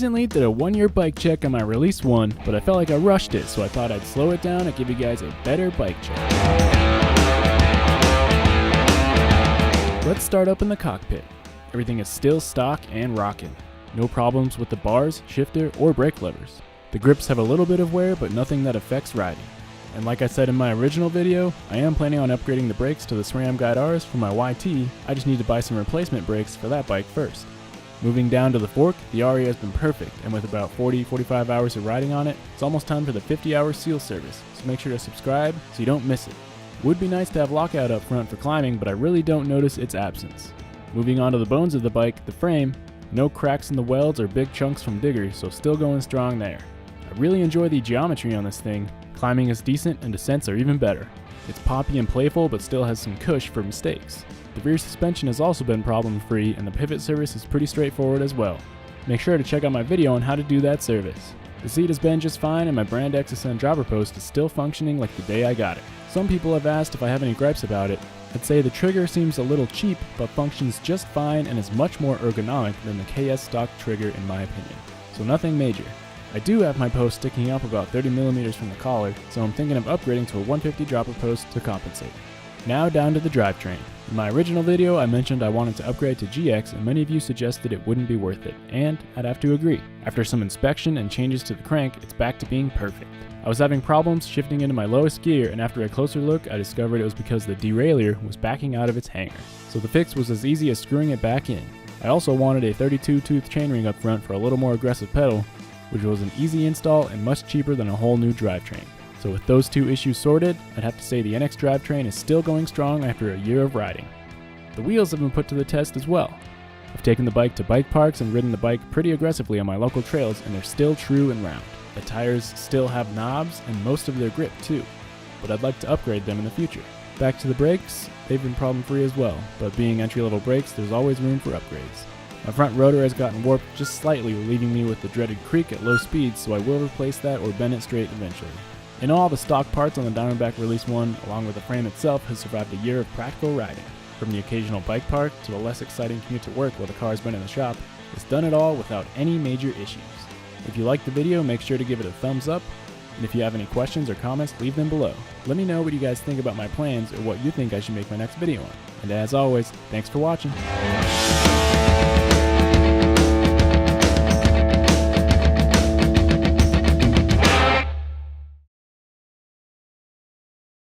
recently did a 1-year bike check on my Release 1, but I felt like I rushed it, so I thought I'd slow it down and give you guys a better bike check. Let's start up in the cockpit. Everything is still stock and rocking. No problems with the bars, shifter, or brake levers. The grips have a little bit of wear, but nothing that affects riding. And like I said in my original video, I am planning on upgrading the brakes to the SRAM Guide Rs for my YT. I just need to buy some replacement brakes for that bike first. Moving down to the fork, the RE has been perfect, and with about 40-45 hours of riding on it, it's almost time for the 50-hour seal service, so make sure to subscribe so you don't miss it. Would be nice to have lockout up front for climbing, but I really don't notice its absence. Moving on to the bones of the bike, the frame, no cracks in the welds or big chunks from diggers, so still going strong there. I really enjoy the geometry on this thing. Climbing is decent and descents are even better. It's poppy and playful, but still has some cush for mistakes. The rear suspension has also been problem-free, and the pivot service is pretty straightforward as well. Make sure to check out my video on how to do that service. The seat has been just fine, and my brand XSN dropper post is still functioning like the day I got it. Some people have asked if I have any gripes about it. I'd say the trigger seems a little cheap, but functions just fine and is much more ergonomic than the KS stock trigger in my opinion. So nothing major. I do have my post sticking up about 30mm from the collar, so I'm thinking of upgrading to a 150 dropper post to compensate. Now down to the drivetrain. In my original video I mentioned I wanted to upgrade to GX, and many of you suggested it wouldn't be worth it, and I'd have to agree. After some inspection and changes to the crank, it's back to being perfect. I was having problems shifting into my lowest gear, and after a closer look I discovered it was because the derailleur was backing out of its hanger. So the fix was as easy as screwing it back in. I also wanted a 32-tooth chainring up front for a little more aggressive pedal, which was an easy install and much cheaper than a whole new drivetrain. So with those two issues sorted, I'd have to say the NX drivetrain is still going strong after a year of riding. The wheels have been put to the test as well. I've taken the bike to bike parks and ridden the bike pretty aggressively on my local trails, and they're still true and round. The tires still have knobs and most of their grip too, but I'd like to upgrade them in the future. Back to the brakes, they've been problem free as well, but being entry-level brakes, there's always room for upgrades. My front rotor has gotten warped just slightly, leaving me with the dreaded creak at low speeds, so I will replace that or bend it straight eventually. In all, the stock parts on the Diamondback Release 1, along with the frame itself, has survived a year of practical riding. From the occasional bike park to the less exciting commute to work while the car's been in the shop, it's done it all without any major issues. If you liked the video, make sure to give it a thumbs up, and if you have any questions or comments, leave them below. Let me know what you guys think about my plans or what you think I should make my next video on. And as always, thanks for watching.